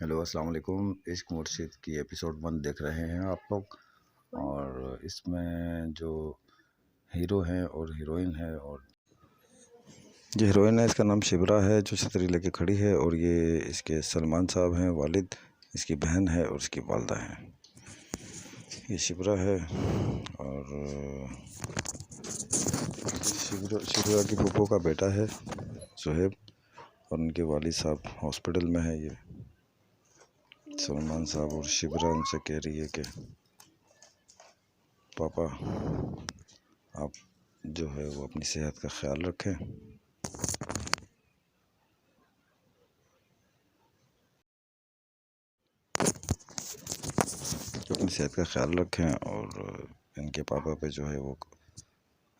Hello अस्सलाम वालेकुम। इश्क मुर्शिद की एपिसोड 1 देख रहे हैं आप लोग। और इसमें जो हीरो हैं और हीरोइन है, और जो हीरोइन है इसका नाम शिबरा है, जो छतरी लेके खड़ी है। और ये इसके सलमान साहब हैं वालिद, इसकी बहन है और इसकी वालदा है। ये शिबरा है। और शिबरा की फूफो का बेटा है सुहेब, और उनके वालिद साहब हॉस्पिटल में है। ये सलमान साहब और शिबरा उनसे कह रही है कि पापा आप जो है वो अपनी सेहत का ख्याल रखें। अपनी सेहत का ख्याल रखें। और इनके पापा पे जो है वो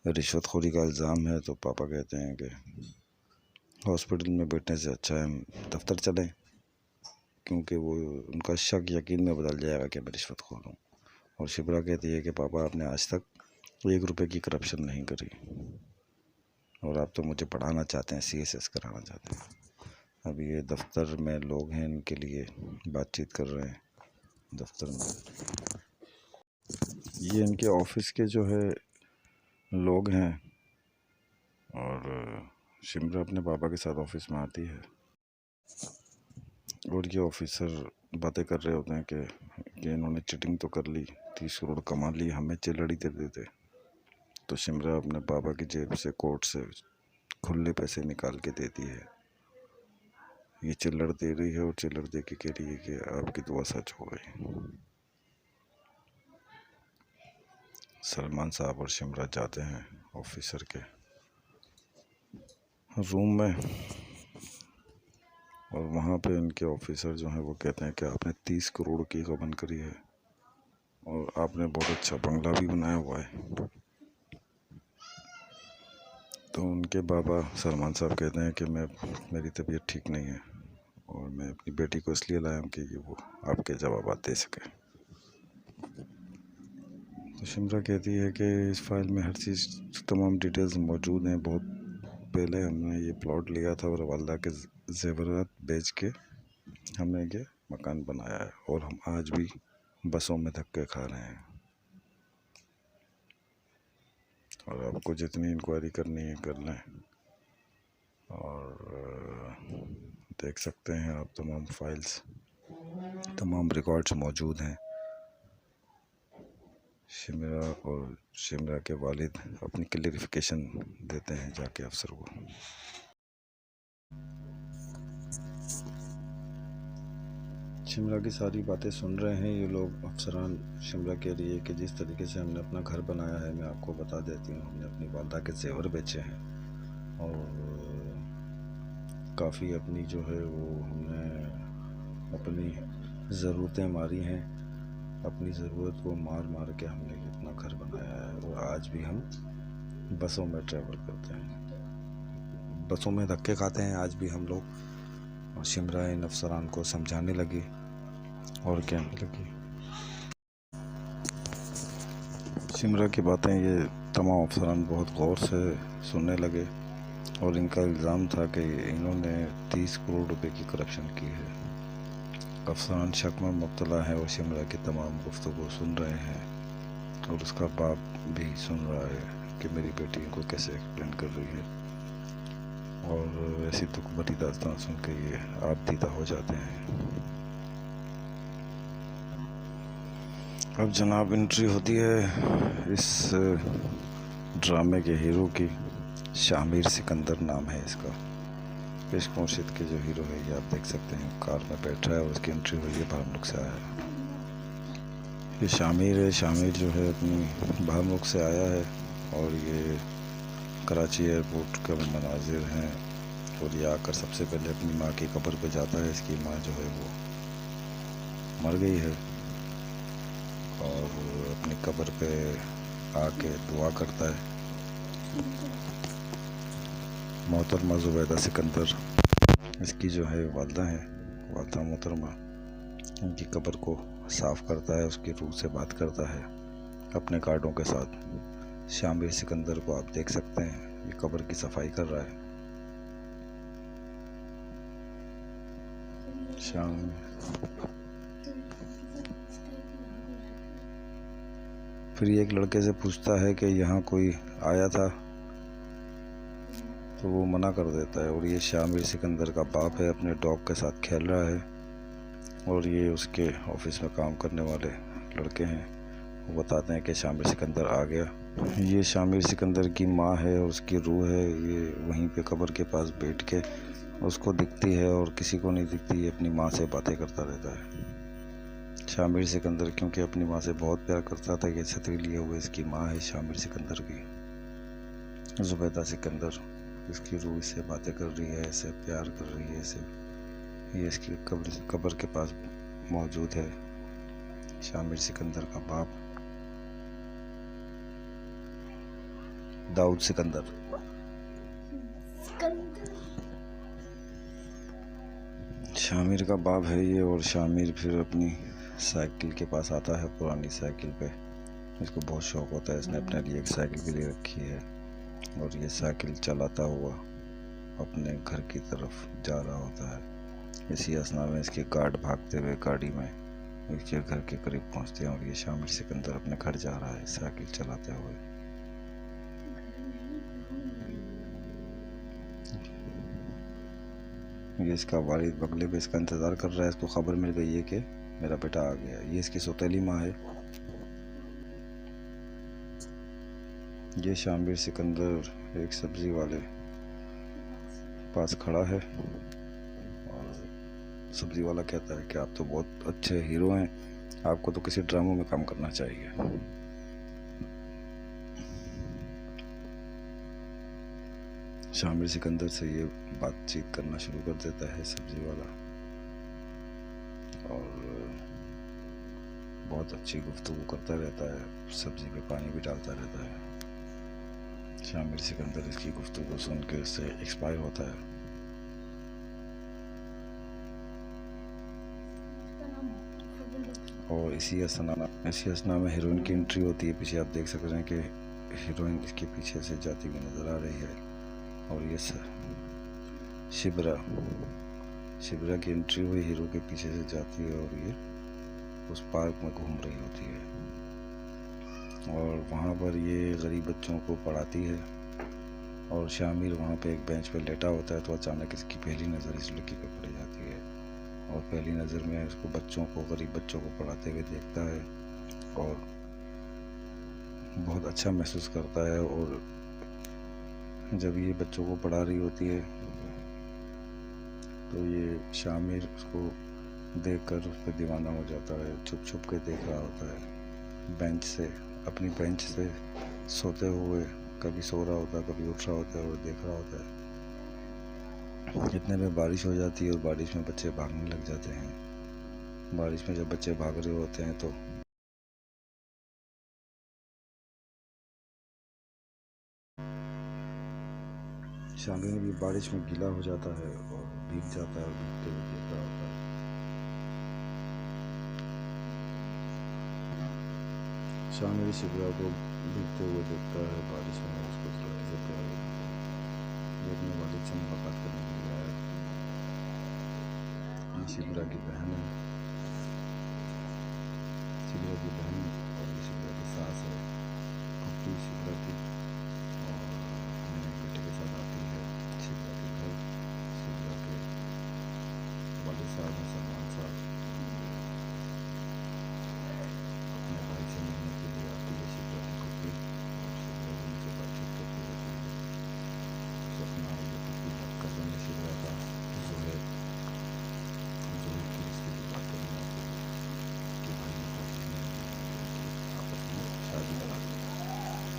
रिश्वतखोरी का इल्ज़ाम है, तो पापा कहते हैं कि हॉस्पिटल में बैठने से अच्छा है हम दफ्तर चलें, क्योंकि वो उनका शक यकीन में बदल जाएगा कि मैं रिश्वतखोर हूँ। और शिबरा कहती है कि पापा आपने आज तक 1 रुपये की करप्शन नहीं करी, और आप तो मुझे पढ़ाना चाहते हैं, CSS कराना चाहते हैं। अब ये दफ्तर में लोग हैं, इनके लिए बातचीत कर रहे हैं दफ्तर में। ये इनके ऑफिस के जो है लोग हैं। और शिमरा अपने पापा के साथ ऑफिस में आती है, और ये ऑफिसर बातें कर रहे होते हैं कि इन्होंने चीटिंग तो कर ली, 30 करोड़ कमा ली, हमें चिल्लड़ी दे देते। तो शिमरा अपने पापा की जेब से कोट से खुले पैसे निकाल के देती है। ये चिल्लड़ दे रही है और चिल्लड़ दे के कह रही है कि आपकी दुआ सच हो गई। सलमान साहब और शिमरा जाते हैं ऑफिसर के रूम में, और वहाँ पे इनके ऑफिसर जो हैं वो कहते हैं कि आपने 30 करोड़ की गबन करी है, और आपने बहुत अच्छा बंगला भी बनाया हुआ है। तो उनके बाबा सलमान साहब कहते हैं कि मेरी तबीयत ठीक नहीं है, और मैं अपनी बेटी को इसलिए लाया हूँ कि वो आपके जवाब दे सके। तो शिमरा कहती है कि इस फाइल में हर चीज़, तमाम डिटेल्स मौजूद हैं। बहुत पहले हमने ये प्लॉट लिया था और वालदा के जेवरात बेच के हमने ये मकान बनाया है, और हम आज भी बसों में धक्के खा रहे हैं। और आपको जितनी इंक्वायरी करनी है कर लें, और देख सकते हैं आप तमाम फाइल्स, तमाम रिकॉर्ड्स मौजूद हैं। शिमरा और शिमरा के वालिद अपनी क्लियरिफिकेशन देते हैं जाके अफसर को। शिमरा की सारी बातें सुन रहे हैं ये लोग अफसरान। शिमरा कह रही है कि जिस तरीके से हमने अपना घर बनाया है, मैं आपको बता देती हूँ, हमने अपनी वालदा के जेवर बेचे हैं, और काफ़ी अपनी जो है वो हमने अपनी ज़रूरतें मारी हैं। अपनी ज़रूरत को मार मार के हमने अपना घर बनाया है, और आज भी हम बसों में ट्रैवल करते हैं, बसों में धक्के खाते हैं आज भी हम लोग। और शिमरा इन अफसरान को समझाने लगी और कहने लगी, शिमरा की बातें ये तमाम अफसरान बहुत गौर से सुनने लगे, और इनका इल्ज़ाम था कि इन्होंने 30 करोड़ रुपए की करप्शन की है। अफसरान शक में मुब्तला है और शिमरा की तमाम गुफ्तगू सुन रहे हैं, और उसका बाप भी सुन रहा है कि मेरी बेटी को कैसे एक्सप्लेन कर रही है। और ऐसी दुख भरी दास्तान सुन के ये आप दीदा हो जाते हैं। अब जनाब एंट्री होती है इस ड्रामे के हीरो की। शामिर सिकंदर नाम है इसका। इश्क मुर्शिद के जो हीरो है ये आप देख सकते हैं, कार में बैठा है और उसकी एंट्री हुई है, बाहर मुल्क से आया है। ये शामिर है। शामिर जो है अपनी बाहर मुल्क से आया है, और ये कराची एयरपोर्ट के मनाजिर हैं। और ये आकर सबसे पहले अपनी माँ की कब्र पे जाता है। इसकी माँ जो है वो मर गई है, और अपनी कब्र पे आके दुआ करता है। मोहतरमा ज़ुबैदा सिकंदर इसकी जो है वालदा है, वालदा मोहतरमा, उनकी कब्र को साफ़ करता है, उसकी रूह से बात करता है अपने कार्डों के साथ। शामिर सिकंदर को आप देख सकते हैं, ये कब्र की सफाई कर रहा है। शाम में फिर ये एक लड़के से पूछता है कि यहाँ कोई आया था, तो वो मना कर देता है। और ये शामिर सिकंदर का बाप है, अपने डॉग के साथ खेल रहा है, और ये उसके ऑफिस में काम करने वाले लड़के हैं। वो बताते हैं कि शामिर सिकंदर आ गया। ये शामिर सिकंदर की माँ है और उसकी रूह है। ये वहीं पे कब्र के पास बैठ के उसको दिखती है और किसी को नहीं दिखती। ये अपनी माँ से बातें करता रहता है। शामिर सिकंदर क्योंकि अपनी माँ से बहुत प्यार करता था, ये छतरी लिए हुए इसकी माँ है शामिर सिकंदर की, जुबैदा सिकंदर। इसकी रूह इससे बातें कर रही है, इसे प्यार कर रही है, इसे। ये इसकी कब्र के पास मौजूद है शामिर सिकंदर का बाप दाऊद सिकंदर। शामिर का बाप है ये। और शामिर फिर अपनी साइकिल के पास आता है, पुरानी साइकिल पे। इसको बहुत शौक होता है, इसने अपने लिए एक साइकिल भी ले रखी है। और ये साइकिल चलाता हुआ अपने घर की तरफ जा रहा होता है। इसी असना में इसके गार्ड भागते हुए गाड़ी में इसके घर के करीब पहुंचते हैं, और ये शामिर सिकंदर अपने घर जा रहा है साइकिल चलाते हुए। ये इसका वालिद बगले में इसका इंतज़ार कर रहा है। इसको खबर मिल गई है कि मेरा बेटा आ गया। ये इसकी सौतेली माँ है। ये शामिर सिकंदर एक सब्जी वाले पास खड़ा है, और सब्जी वाला कहता है कि आप तो बहुत अच्छे हीरो हैं, आपको तो किसी ड्रामों में काम करना चाहिए। शामिर सिकंदर से ये बातचीत करना शुरू कर देता है सब्जी वाला, और बहुत अच्छी गुफ्तगू करता रहता है, सब्जी पे पानी भी डालता रहता है। शामिर सिकंदर इसकी गुफ्तगू सुन के उससे एक्सपायर होता है। और इसी असना में हीरोइन की एंट्री होती है। पीछे आप देख सकते हैं कि हीरोइन इसके पीछे से जाती हुई नज़र आ रही है। और ये शिबरा की एंट्री हुई, हीरो के पीछे से जाती है, और ये उस पार्क में घूम रही होती है। और वहाँ पर ये गरीब बच्चों को पढ़ाती है। और शामिर वहाँ पे एक बेंच पे लेटा होता है, तो अचानक इसकी पहली नज़र इस लड़की पे पड़ जाती है। और पहली नज़र में उसको गरीब बच्चों को पढ़ाते हुए देखता है, और बहुत अच्छा महसूस करता है। और जब ये बच्चों को पढ़ा रही होती है, तो ये शामिर उसको देखकर उस पर दीवाना हो जाता है। छुप छुप के देख रहा होता है अपनी बेंच से सोते हुए। कभी सो रहा होता है, कभी उठ रहा होता है और देख रहा होता है। इतने में बारिश हो जाती है, और बारिश में बच्चे भागने लग जाते हैं। बारिश में जब बच्चे भाग रहे होते हैं, तो शामिर भी बारिश में गीला हो जाता है और भीग जाता है, और भीगते हुए देख रहा होता है। शामिर शिबरा को भीगते हुए देखता है बारिश में, उसको इस लड़के से प्यार है। ये अपने वालिद से मुलाकात करने के लिए आया। ये शिबरा की बहन है, और ये शिबरा की सास है, फुप्पी शिबरा की। और अपने बेटे के साथ आती है शिबरा के घर। शिबरा के वालिद साहब हैं सलमान साहब, अपने भाई से मिलने के लिए आती है शिबरा की फुप्पी। और शिबरा भी उनसे बातचीत करती रहती है। सपना ये फुप्पी का कज़न है शिबरा का, जोहेब की रिश्ते की बात करने आती है कि भाई ने कोशिश नहीं की कि आपस में शादी करा दें,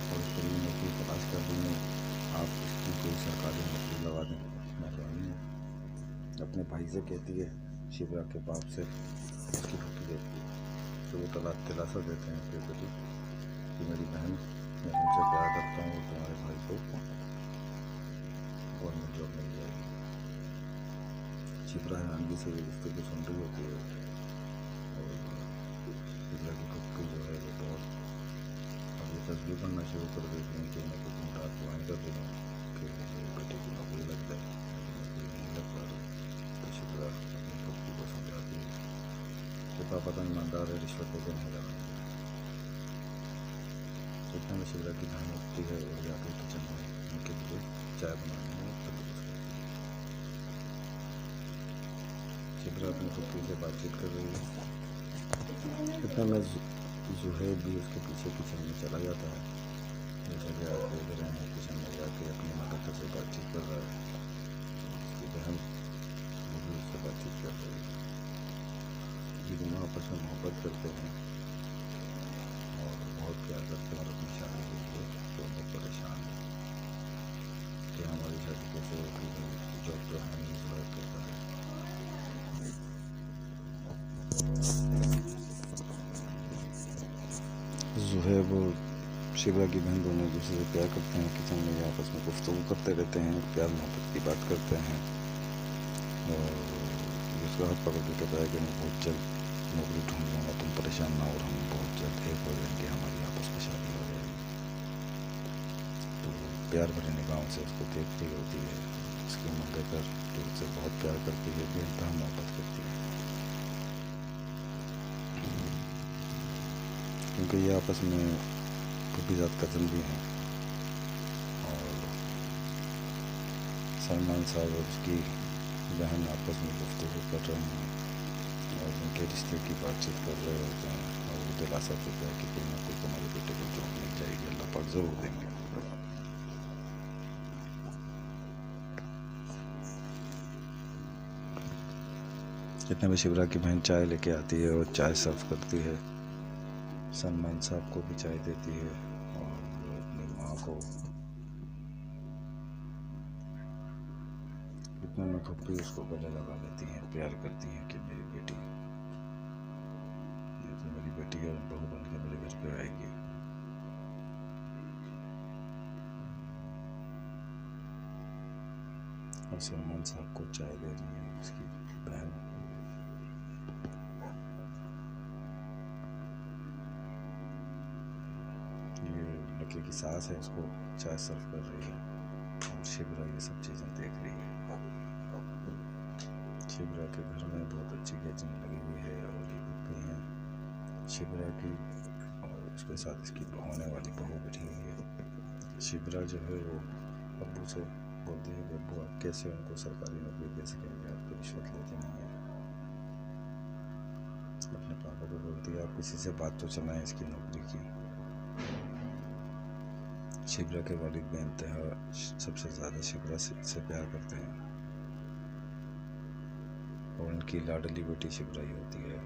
और इसके लिए नौकरी तलाश कर रही हैं, आप इसकी कोई सरकारी नौकरी लगा दें, मेहरबानी है। अपने भाई से कहती है, शिबरा के बाप से उसकी फुप्पी कहती है। तो वो दिलासा देते हैं कि बेटी कि मेरी बहन, मैं तुमसे प्यार करता हूँ, और तुम्हारे भाई को गवर्नमेंट जॉब मिल जाएगी। शिबरा हैरानगी से ये रिश्ते को सुन रही होती है, और शिबरा की फुप्पी जो है वो बहुत अब ये तस्वीर बनना शुरू कर देती हैं कि मैं कुछ मुमताज़ दुआएँ कर रही हूँ कि बेटे की नौकरी लग जाए, लेकिन नौकरी नहीं लग पा रही। तो शिबरा अपनी फुप्पी को इसके पापा तो ईमानदार है, रिश्वत देकर नहीं लगाएंगे। इतना में शिवरा की बहन उठती है और जाकर किचन में उनके लिए चाय बनाने में तजवीज़ करती है। शिवरा अपनी फुफी से बातचीत कर रही है। इतना में जुहैब भी उसके पीछे किचन में चला जाता है। जैसा कि आप देख रहे हैं, किचन में जाके अपनी मदद से बातचीत कर रहा है। उसकी बहन वो भी उससे बातचीत कर रही है। ये दोनों आपस में मोहब्बत करते हैं और बहुत प्यार करते हैं और अपनी शादी के लिए दोनों परेशान हैं कि हमारी शादी कैसे होगी। जॉब तो है नहीं, जॉब करता है। जुहैब और शिवरा की बहन दोनों एक दूसरे से प्यार करते हैं। किचन में ये आपस में गुफ्तगू करते रहते हैं, प्यार मोहब्बत की बात करते हैं। और उसका हाथ पकड़ के कहता है कि मैं बहुत जल्द नौकरी ढूंढ लूँगा, तुम परेशान ना हो, और हम बहुत जल्द एक हो जाएंगे, हमारी आपस में शादी हो जाएगी। तो प्यार भरी निगाहों से उसको देख रही होती है। उसकी मंगेतर तो उससे बहुत प्यार करती है, बेनतहा मोहब्बत करती है, क्योंकि ये आपस में फूफीज़ाद कज़न भी हैं। और सलमान साहब और उसकी बहन आपस में गुफ्तगू कर रहे हैं और उनके रिश्ते की बातचीत कर रहे होते हैं। और वो दिलासा देता है कि कोई ना कोई तुम्हारे बेटे को जॉब मिल जाएगी, अल्लाह पाक ज़रूर देंगे। इतने में शिवरा की बहन चाय लेके आती है और चाय सर्व करती है। सलमान साहब को भी चाय देती है और अपनी माँ को। इतने में फुप्पी उसको गले लगा लेती हैं, प्यार करती हैं कि मेरी बेटी, ये तो मेरी बेटी है, बहू बन के मेरे घर पे आएगी। और सलमान साहब को चाय दे रही है उसकी बहन। ये लड़के की सास है, उसको चाय सर्व कर रही है और शिवरा ये सब चीज़ें देख रही है। शिवरा के घर में बहुत अच्छी किचन लगी हुई है और ये फुप्पी हैं शिवरा की, और उसके साथ इसकी होने वाली बहू बैठी हुई है। शिवरा जो है वो अब्बू से बोलती है कि अब्बू आप कैसे उनको सरकारी नौकरी दे सकेंगे, आप तो रिश्वत लेते नहीं हैं। अपने पापा को बोलती है आप किसी से बात तो चलाएं इसकी नौकरी की। शिवरा के वालिद बेइंतहा सबसे ज़्यादा शिवरा से प्यार करते हैं और उनकी लाडली बेटी शिवरा ही होती है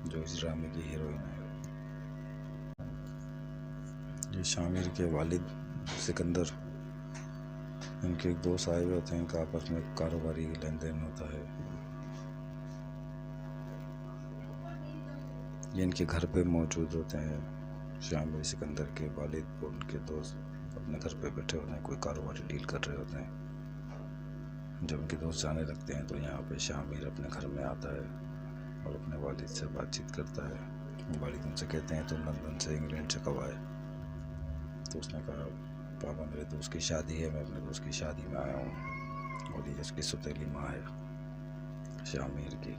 जो इस ड्रामे की हीरोइन है। ये शामिर के वालिद सिकंदर, इनके एक दोस्त आए हुए होते हैं, इनका आपस में कारोबारी लेन देन होता है। ये इनके घर पे मौजूद होते हैं। शामिर सिकंदर के वालिद और उनके दोस्त अपने घर पे बैठे होते हैं, कोई कारोबारी डील कर रहे होते हैं। जब उनके दोस्त जाने लगते हैं तो यहाँ पे शामिर अपने घर में आता है और अपने वालिद से बातचीत करता है। वालिद उनसे कहते हैं तुम लंदन से इंग्लैंड से कब आए? तो उसने कहा पापा मेरे दोस्त की शादी है, मैं अपने दोस्त की शादी में आया हूँ। और ये उसकी सौतेली माँ है शामिर की।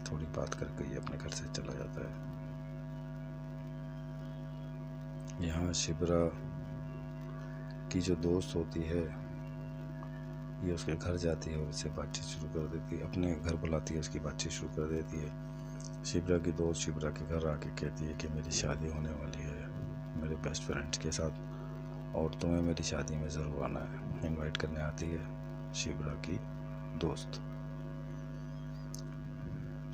थोड़ी बात करके ये अपने घर से चला जाता है। यहाँ शिवरा की जो दोस्त होती है ये उसके घर जाती है और उससे बातचीत शुरू कर देती है, अपने घर बुलाती है, उसकी बातचीत शुरू कर देती है। शिवरा की दोस्त शिवरा के घर आके कहती है कि मेरी शादी होने वाली है मेरे बेस्ट फ्रेंड्स के साथ और तुम्हें मेरी शादी में ज़रूर आना है। इनवाइट करने आती है शिवरा की दोस्त।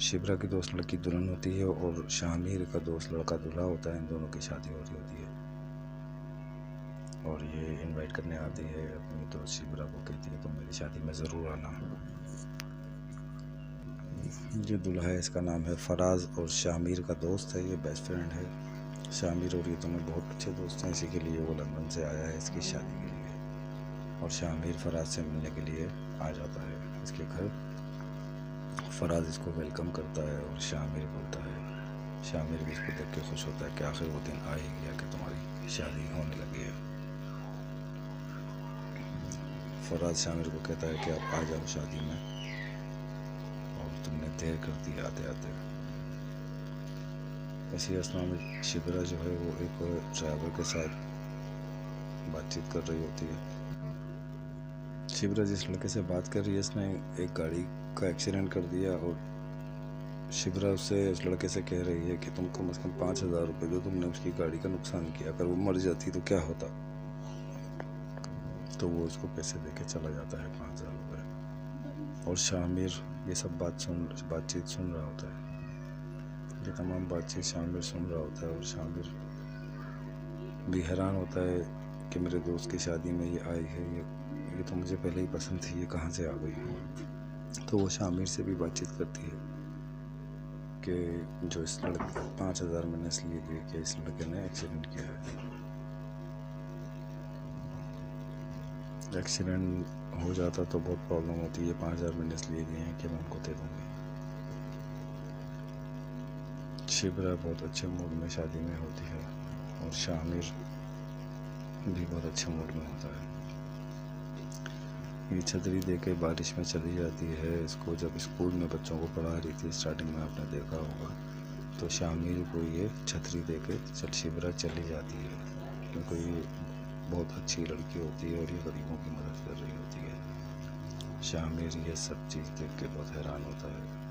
शिवरा की दोस्त लड़की दुल्हन होती है और शामिर का दोस्त लड़का दूल्हा होता है। इन दोनों की शादी हो रही होती है और ये इनवाइट करने आती है अपनी दोस्त शिवरा को, कहती है तुम मेरी शादी में ज़रूर आना। ये दूल्हा है, इसका नाम है फराज और शामिर का दोस्त है, ये बेस्ट फ्रेंड है। शामिर और ये दोनों बहुत अच्छे दोस्त हैं, इसी के लिए वो लंदन से आया है इसकी शादी के लिए। और शामिर फराज से मिलने के लिए आ जाता है इसके घर। फराज इसको वेलकम करता है और शामिर बोलता है, शामिर भी इसको देख के खुश होता है कि आखिर वो दिन आ ही गया कि तुम्हारी शादी होने लगी है। फराज शामिर को कहता है कि आप आ जाओ शादी में और तुमने देर कर दी आते आते। इसी असना में शिबरा जो है वो एक ड्राइवर के साथ बातचीत कर रही होती है। शिबरा जिस लड़के से बात कर रही है, इसने एक गाड़ी का एक्सीडेंट कर दिया और शिबरा उससे उस लड़के से कह रही है कि तुम कम से कम 5,000 रुपये दो, तुमने उसकी गाड़ी का नुकसान किया, अगर वो मर जाती तो क्या होता। तो वो उसको पैसे देके चला जाता है 5,000 रुपये। और शामिर ये सब बातचीत सुन रहा होता है। ये तमाम बातचीत शामिर सुन रहा होता है और शामिर भी हैरान होता है कि मेरे दोस्त की शादी में ये आई है, ये तो मुझे पहले ही पसंद थी, ये कहाँ से आ गई। तो वो शामिर से भी बातचीत करती है कि जो इस लड़के 5,000 मैंने इसलिए दिए कि इस लड़के ने एक्सीडेंट किया है। एक्सीडेंट हो जाता तो बहुत प्रॉब्लम होती है, 5,000 मैंने इसलिए दिए हैं कि मैं उनको दे दूँगी। शिबरा बहुत अच्छे मूड में शादी में होती है और शामिर भी बहुत अच्छे मूड में होता है। ये छतरी देके बारिश में चली जाती है। इसको जब स्कूल में बच्चों को पढ़ा रही थी स्टार्टिंग में, आपने देखा होगा, तो शामिर को ये छतरी देके शिबरा चली जाती है क्योंकि ये बहुत अच्छी लड़की होती है और ये गरीबों की मदद कर रही होती है। शामिर ये सब चीज़ देख के बहुत हैरान होता है।